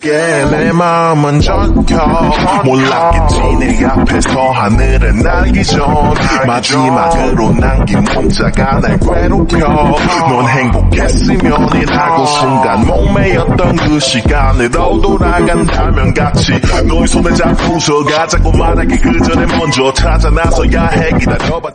내 마음은 전혀 몰랐겠지 내 앞에서 하늘을 날기 전 마지막으로 남긴 문자가 날 괴롭혀 넌 행복했으면이라고 순간 목매였던 그 시간으로 돌아간다면 같이 너의 손을 잡고서 가자고 말하기 그 전에 먼저 찾아 나서야 해 기다려봐.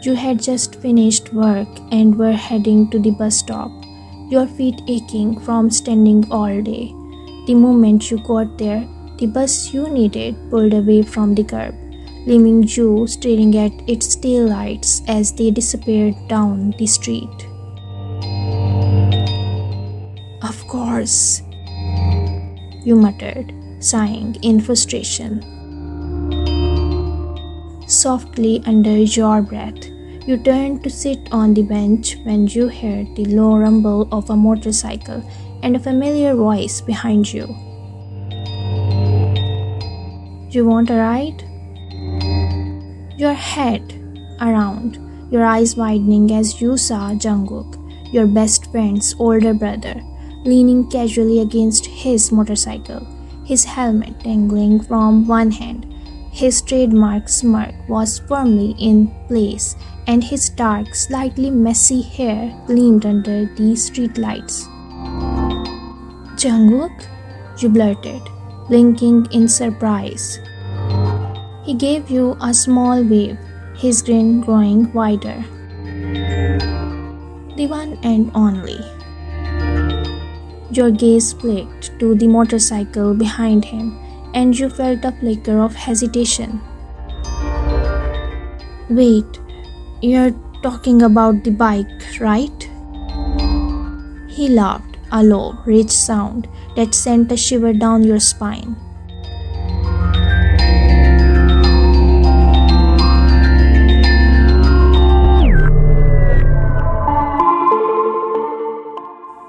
You had just finished work and were heading to the bus stop, your feet aching from standing all day. The moment you got there, the bus you needed pulled away from the curb, leaving you staring at its taillights as they disappeared down the street. Of course, you muttered, sighing in frustration. Softly under your breath, you turned to sit on the bench when you heard the low rumble of a motorcycle and a familiar voice behind you. You want a ride? Your head around, your eyes widening as you saw Jungkook, your best friend's older brother, leaning casually against his motorcycle, his helmet dangling from one hand. His trademark smirk was firmly in place, and his dark, slightly messy hair gleamed under the streetlights. "Jungkook?" you blurted, blinking in surprise. He gave you a small wave, his grin growing wider. "The one and only." Your gaze flicked to the motorcycle behind him, and you felt a flicker of hesitation. "Wait, you're talking about the bike, right?" He laughed, a low, rich sound that sent a shiver down your spine.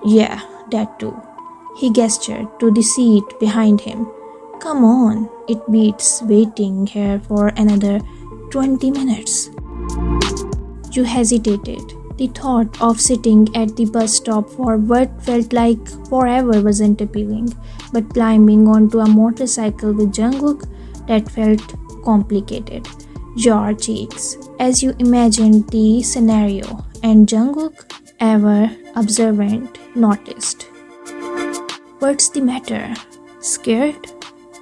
"Yeah, that too." He gestured to the seat behind him. "Come on, it beats waiting here for another 20 minutes. You hesitated. The thought of sitting at the bus stop for what felt like forever wasn't appealing, but climbing onto a motorcycle with Jungkook, that felt complicated. Your cheeks, as you imagined the scenario, and Jungkook, ever observant, noticed. "What's the matter? Scared?"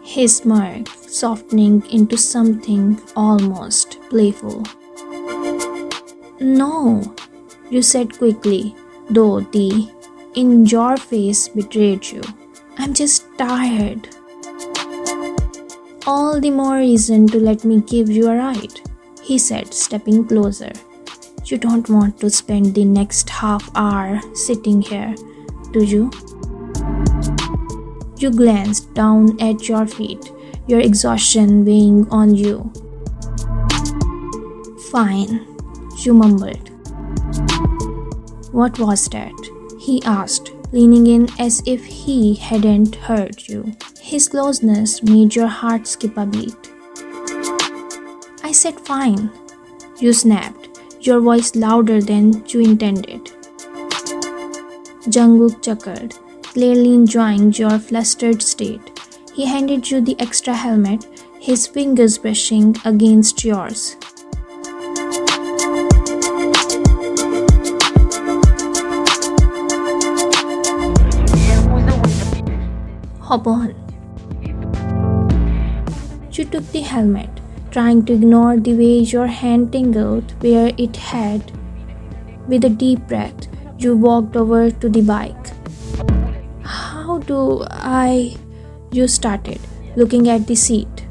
His smirk softening into something almost playful. "No," you said quickly, though the in your face betrayed you. "I'm just tired." "All the more reason to let me give you a ride," he said, stepping closer. "You don't want to spend the next half hour sitting here, do you?" You glanced down at your feet, your exhaustion weighing on you. "Fine," you mumbled. "What was that?" he asked, leaning in as if he hadn't heard you. His closeness made your heart skip a beat. "I said fine," you snapped, your voice louder than you intended. Jungkook chuckled, clearly enjoying your flustered state. He handed you the extra helmet, his fingers brushing against yours. "Hop on." You took the helmet, trying to ignore the way your hand tingled where it had. With a deep breath, you walked over to the bike. "How do I—" you started, looking at the seat.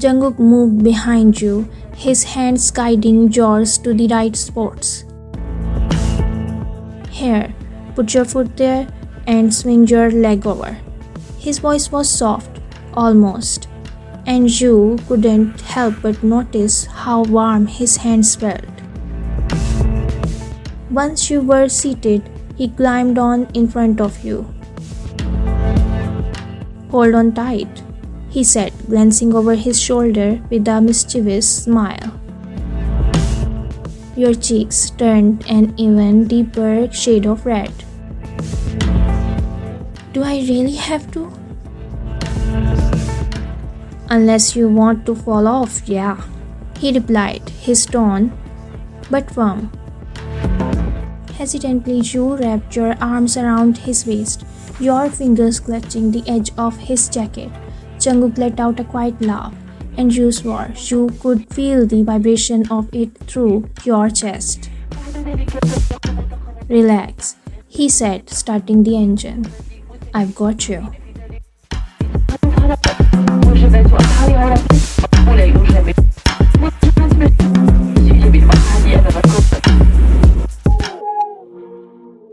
Jungkook moved behind you, his hands guiding yours to the right spots. "Here, put your foot there and swing your leg over." His voice was soft, almost, and you couldn't help but notice how warm his hands felt. Once you were seated, he climbed on in front of you. "Hold on tight," he said, glancing over his shoulder with a mischievous smile. Your cheeks turned an even deeper shade of red. Do I really have to? Unless you want to fall off, yeah, he replied, his tone but firm. Hesitantly, you wrapped your arms around his waist, your fingers clutching the edge of his jacket. Jungkook let out a quiet laugh, and you swore you could feel the vibration of it through your chest. Relax, he said, starting the engine. I've got you.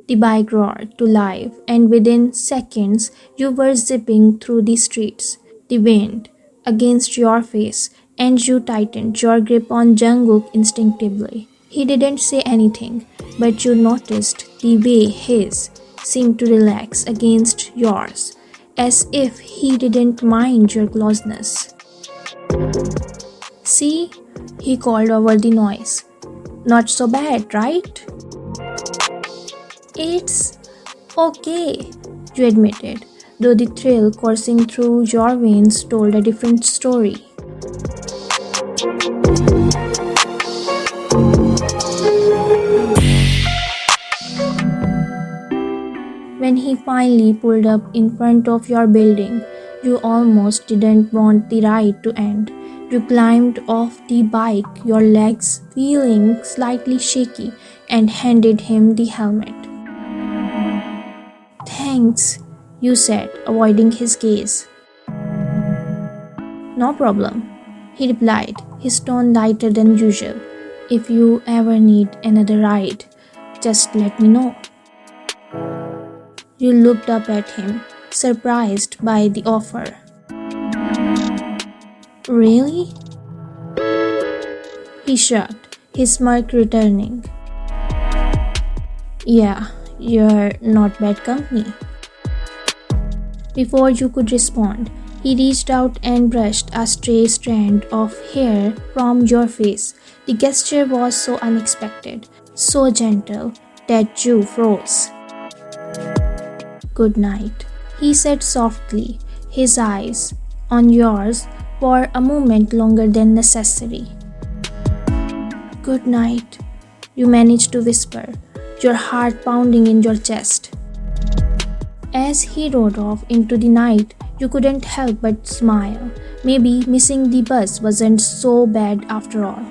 The bike roared to life, and within seconds you were zipping through the streets. The wind against your face, and you tightened your grip on Jungkook instinctively. He didn't say anything, but you noticed the way his seemed to relax against yours, as if he didn't mind your closeness. See, he called over the noise. Not so bad, right? It's okay, you admitted, though the thrill coursing through your veins told a different story. When he finally pulled up in front of your building, you almost didn't want the ride to end. You climbed off the bike, your legs feeling slightly shaky, and handed him the helmet. Thanks, you said, avoiding his gaze. No problem, he replied, his tone lighter than usual. If you ever need another ride, just let me know. You looked up at him, surprised by the offer. Really? He shrugged, his smirk returning. Yeah, you're not bad company. Before you could respond, he reached out and brushed a stray strand of hair from your face. The gesture was so unexpected, so gentle, that you froze. Good night, he said softly, his eyes on yours for a moment longer than necessary. Good night, you managed to whisper, your heart pounding in your chest. As he rode off into the night, you couldn't help but smile. Maybe missing the bus wasn't so bad after all.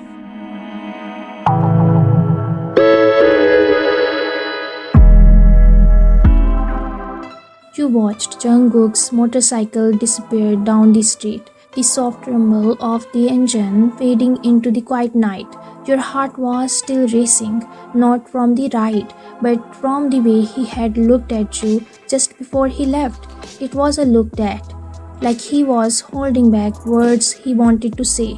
You watched Jungkook's motorcycle disappear down the street, the soft rumble of the engine fading into the quiet night. Your heart was still racing, not from the ride, but from the way he had looked at you just before he left. It was a look that, like he was holding back words he wanted to say.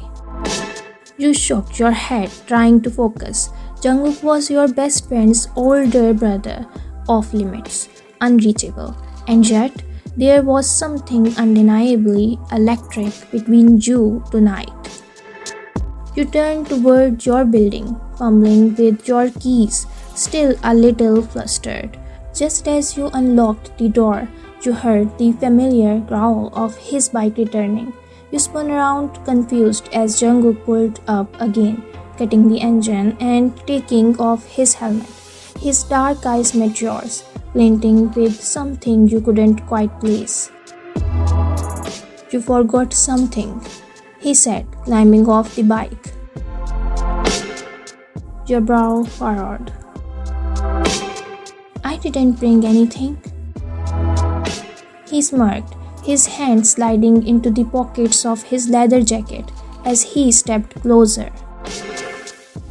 You shook your head, trying to focus. Jungkook was your best friend's older brother, off limits, unreachable. And yet, there was something undeniably electric between you tonight. You turned toward your building, fumbling with your keys, still a little flustered. Just as you unlocked the door, you heard the familiar growl of his bike returning. You spun around, confused, as Jungkook pulled up again, cutting the engine and taking off his helmet. His dark eyes met yours, glinting with something you couldn't quite place. You forgot something, he said, climbing off the bike. Your brow furrowed. I didn't bring anything. He smirked, his hands sliding into the pockets of his leather jacket as he stepped closer.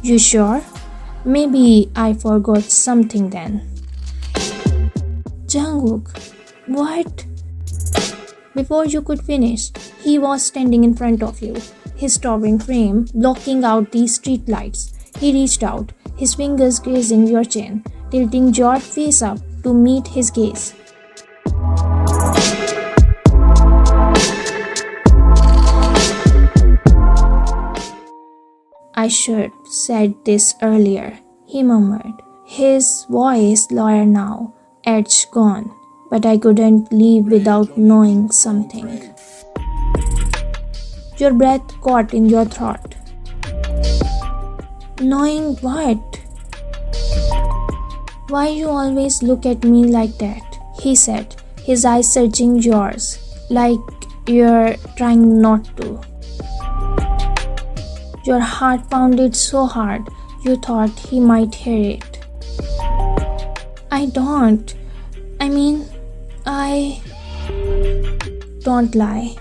You sure? Maybe I forgot something then. Jungkook, what? Before you could finish, he was standing in front of you, his towering frame blocking out the street lights. He reached out, his fingers grazing your chin, tilting your face up to meet his gaze. I should said this earlier, he murmured, his voice lower now, edge gone. But I couldn't leave without knowing something. Your breath caught in your throat. Knowing what? Why you always look at me like that? He said, his eyes searching yours, like you're trying not to. Your heart pounded so hard, you thought he might hear it. I don't. Don't lie,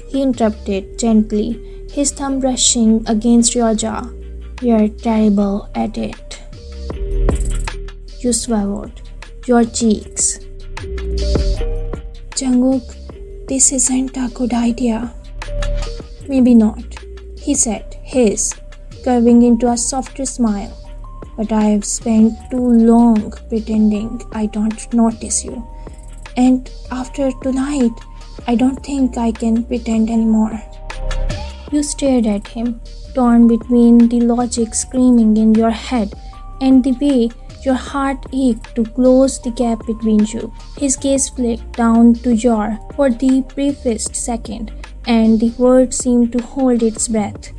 he interrupted gently, his thumb brushing against your jaw. You're terrible at it. You swallowed, your cheeks. Jungkook, this isn't a good idea. Maybe not, he said, his curving into a softer smile. But I've spent too long pretending I don't notice you. And after tonight, I don't think I can pretend anymore. You stared at him, torn between the logic screaming in your head and the way your heart ached to close the gap between you. His gaze flicked down to your for the briefest second, and the word seemed to hold its breath.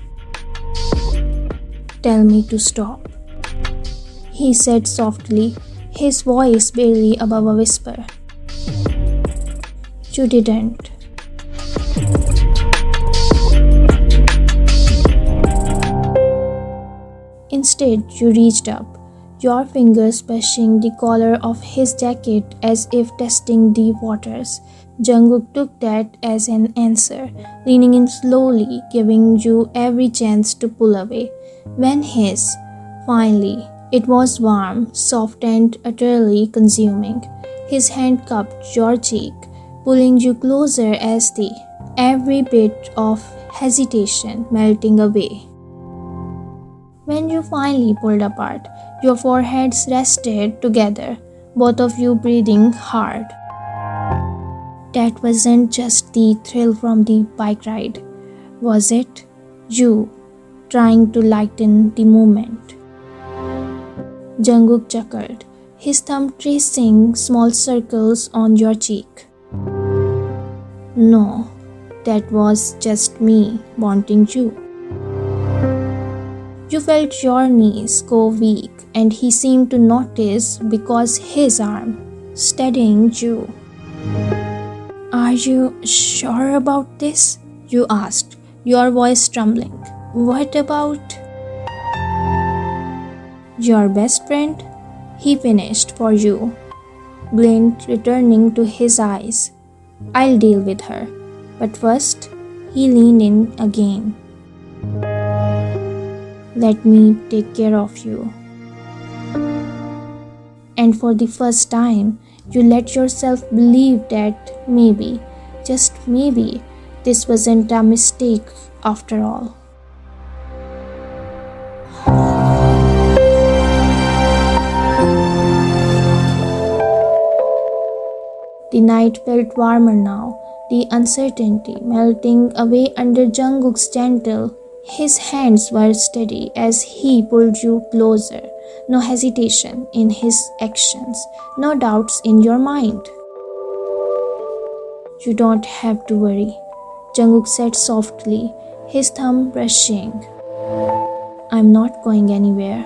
Tell me to stop, he said softly, his voice barely above a whisper. You didn't. Instead, you reached up, your fingers brushing the collar of his jacket as if testing the waters. Jungkook took that as an answer, leaning in slowly, giving you every chance to pull away. When his, finally, it was warm, soft and utterly consuming. His hand cupped your cheek, pulling you closer as the every bit of hesitation melting away. When you finally pulled apart, your foreheads rested together, both of you breathing hard. That wasn't just the thrill from the bike ride, was it? You, trying to lighten the moment. Jungkook chuckled, his thumb tracing small circles on your cheek. No, that was just me wanting you. You felt your knees go weak, and he seemed to notice because his arm steadying you. Are you sure about this? You asked, your voice trembling. What about your best friend? He finished for you, glint returning to his eyes. I'll deal with her. But first, he leaned in again. Let me take care of you. And for the first time, you let yourself believe that maybe, just maybe, this wasn't a mistake after all. The night felt warmer now, the uncertainty melting away under Jungkook's gentle. His hands were steady as he pulled you closer. No hesitation in his actions, no doubts in your mind. You don't have to worry, Jungkook said softly, his thumb brushing. I'm not going anywhere.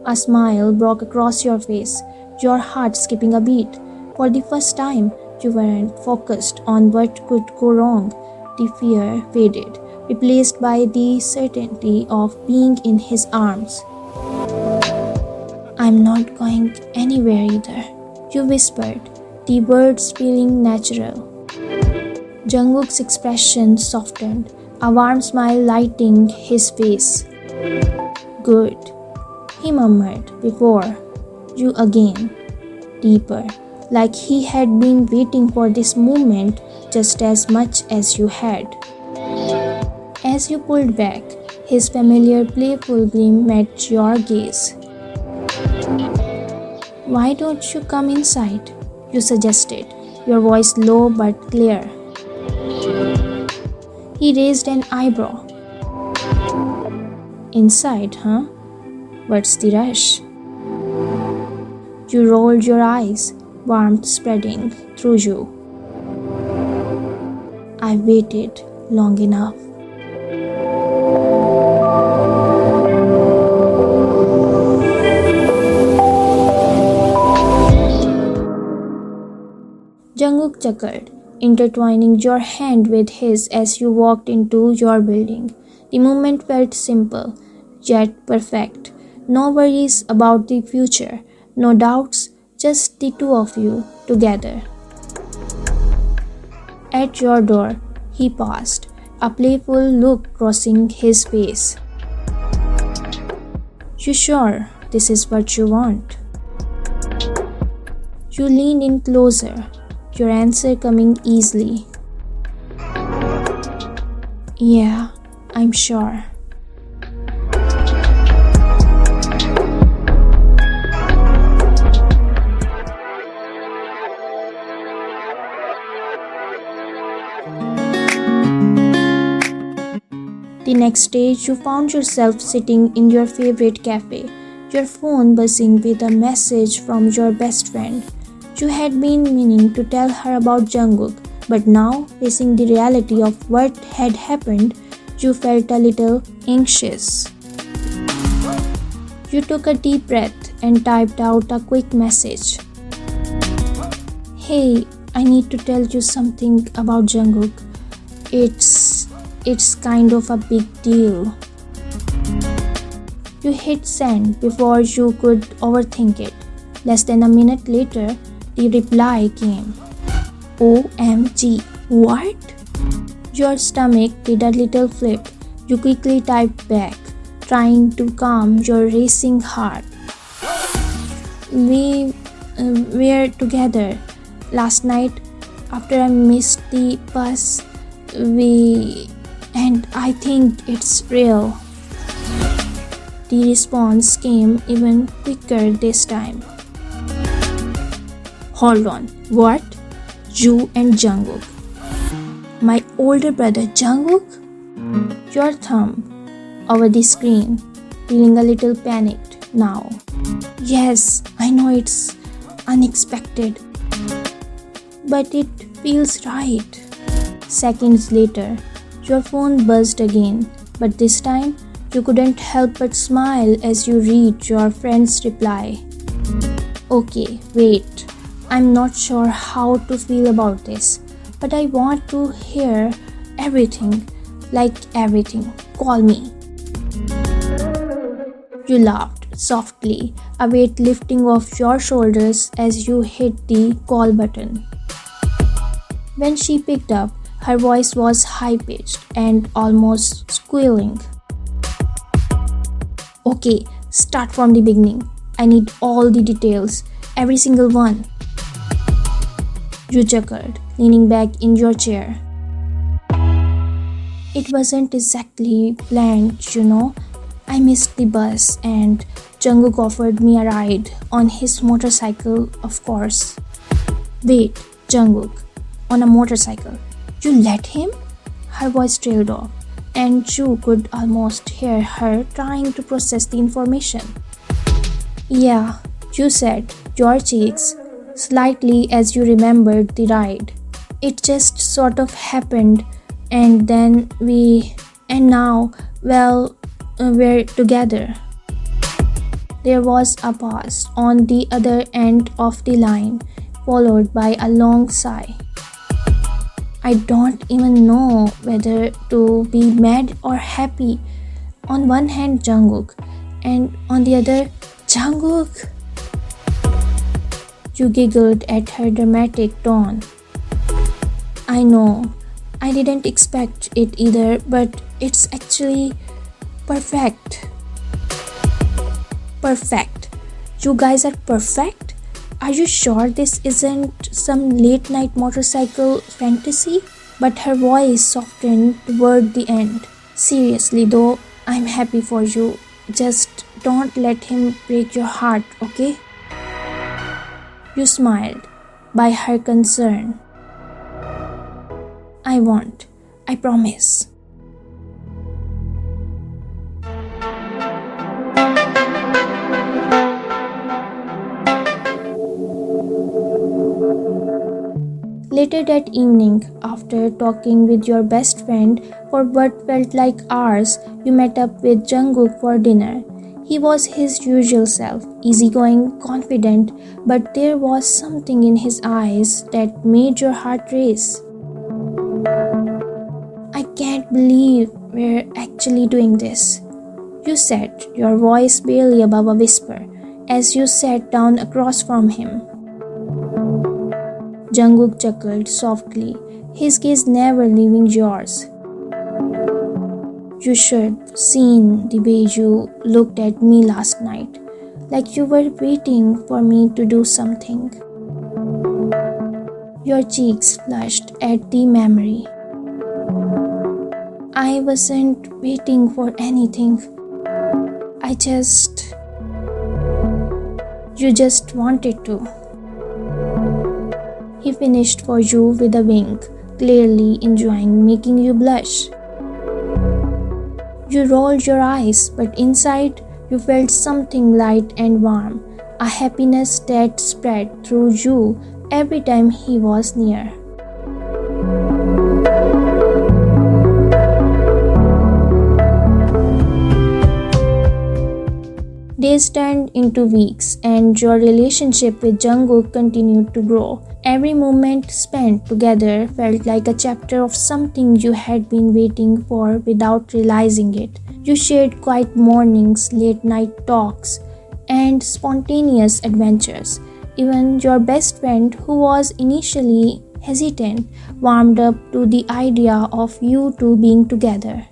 A smile broke across your face, your heart skipping a beat. For the first time, you weren't focused on what could go wrong. The fear faded, replaced by the certainty of being in his arms. I'm not going anywhere either, you whispered, the words feeling natural. Jungkook's expression softened, a warm smile lighting his face. Good, he murmured before you again, deeper, like he had been waiting for this moment just as much as you had. As you pulled back, his familiar playful gleam met your gaze. Why don't you come inside? You suggested, your voice low but clear. He raised an eyebrow. Inside, huh? What's the rush? You rolled your eyes, warmth spreading through you. I waited long enough. Jungkook chuckled, intertwining your hand with his as you walked into your building. The moment felt simple, yet perfect. No worries about the future, no doubts, just the two of you together. At your door, he paused, a playful look crossing his face. You sure this is what you want? You leaned in closer, your answer coming easily. Yeah, I'm sure. The next day, you found yourself sitting in your favorite cafe, your phone buzzing with a message from your best friend. You had been meaning to tell her about Jungkook, but now, facing the reality of what had happened, you felt a little anxious. You took a deep breath and typed out a quick message. Hey, I need to tell you something about Jungkook. It's kind of a big deal. You hit send before you could overthink it. Less than a minute later, the reply came. OMG, what? Your stomach did a little flip. You quickly typed back, trying to calm your racing heart. We were together last night after I missed the bus. And I think it's real. The response came even quicker this time. Hold on, what? You and Jungkook? My older brother Jungkook? Your thumb over the screen, feeling a little panicked now. Yes, I know it's unexpected, but it feels right. Seconds later, your phone buzzed again, but this time you couldn't help but smile as you read your friend's reply. Okay, wait. I'm not sure how to feel about this, but I want to hear everything. Like everything. Call me. You laughed softly, a weight lifting off your shoulders as you hit the call button. When she picked up, her voice was high-pitched and almost squealing. Okay, start from the beginning. I need all the details, every single one. You chuckled, leaning back in your chair. It wasn't exactly planned, you know. I missed the bus and Jungkook offered me a ride on his motorcycle, of course. Wait, Jungkook, on a motorcycle? You let him? Her voice trailed off, and you could almost hear her trying to process the information. Yeah, you said, your cheeks, slightly as you remembered the ride. It just sort of happened, and then now, well, we're together. There was a pause on the other end of the line, followed by a long sigh. I don't even know whether to be mad or happy. On one hand, Jungkook, and on the other, Jungkook. You giggled at her dramatic tone. I know, I didn't expect it either, but it's actually perfect. Perfect. You guys are perfect? Are you sure this isn't some late-night motorcycle fantasy? But her voice softened toward the end. Seriously though, I'm happy for you. Just don't let him break your heart, okay? You smiled by her concern. I won't. I promise. Later that evening, after talking with your best friend for what felt like hours, you met up with Jungkook for dinner. He was his usual self, easygoing, confident, but there was something in his eyes that made your heart race. "I can't believe we're actually doing this," you said, your voice barely above a whisper, as you sat down across from him. Jungkook chuckled softly, his gaze never leaving yours. "You should have seen the way you looked at me last night, like you were waiting for me to do something." Your cheeks flushed at the memory. "I wasn't waiting for anything. You just wanted to." He finished for you with a wink, clearly enjoying making you blush. You rolled your eyes, but inside you felt something light and warm, a happiness that spread through you every time he was near. Days turned into weeks, and your relationship with Jungkook continued to grow. Every moment spent together felt like a chapter of something you had been waiting for without realizing it. You shared quiet mornings, late-night talks, and spontaneous adventures. Even your best friend, who was initially hesitant, warmed up to the idea of you two being together.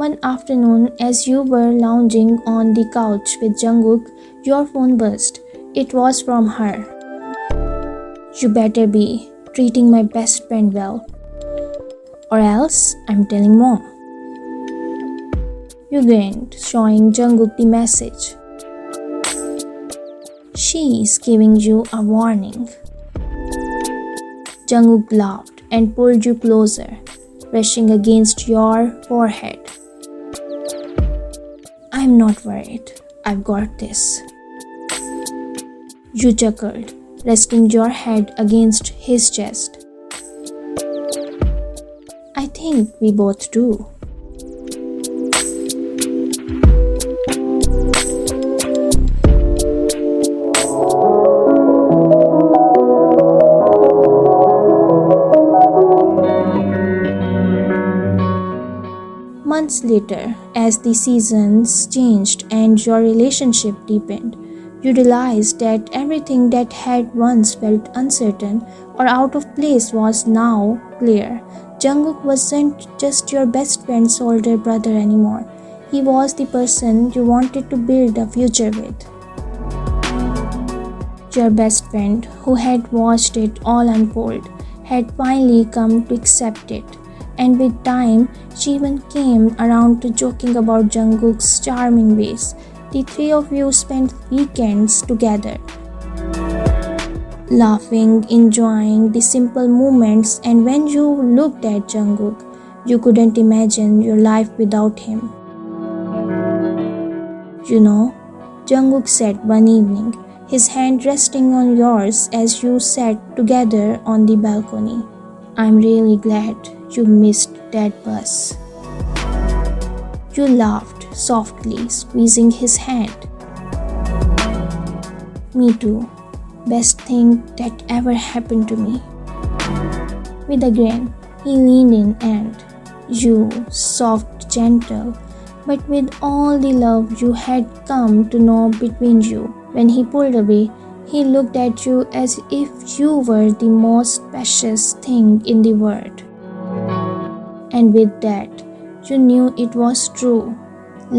One afternoon, as you were lounging on the couch with Jungkook, your phone buzzed. It was from her. "You better be treating my best friend well, or else I'm telling mom." You grinned, showing Jungkook the message. "She's giving you a warning." Jungkook laughed and pulled you closer, brushing against your forehead. "I'm not worried. I've got this." You chuckled, resting your head against his chest. "I think we both do." Months later, as the seasons changed and your relationship deepened, you realized that everything that had once felt uncertain or out of place was now clear. Jungkook wasn't just your best friend's older brother anymore. He was the person you wanted to build a future with. Your best friend, who had watched it all unfold, had finally come to accept it. And with time, she even came around to joking about Jungkook's charming ways. The three of you spent weekends together, laughing, enjoying the simple moments, and when you looked at Jungkook, you couldn't imagine your life without him. "You know," Jungkook said one evening, his hand resting on yours as you sat together on the balcony, "I'm really glad you missed that bus." You laughed softly, squeezing his hand. "Me too. Best thing that ever happened to me." With a grin, he leaned in and you, soft, gentle, but with all the love you had come to know between you. When he pulled away, he looked at you as if you were the most precious thing in the world. And with that, you knew it was true.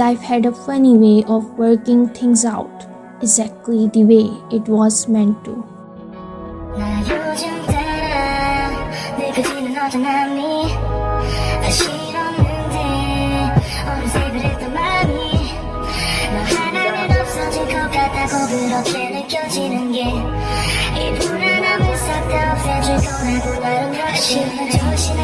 Life had a funny way of working things out, exactly the way it was meant to. 이 불안함을 싹 다 없애줄 거라고 나름 결심을 조심해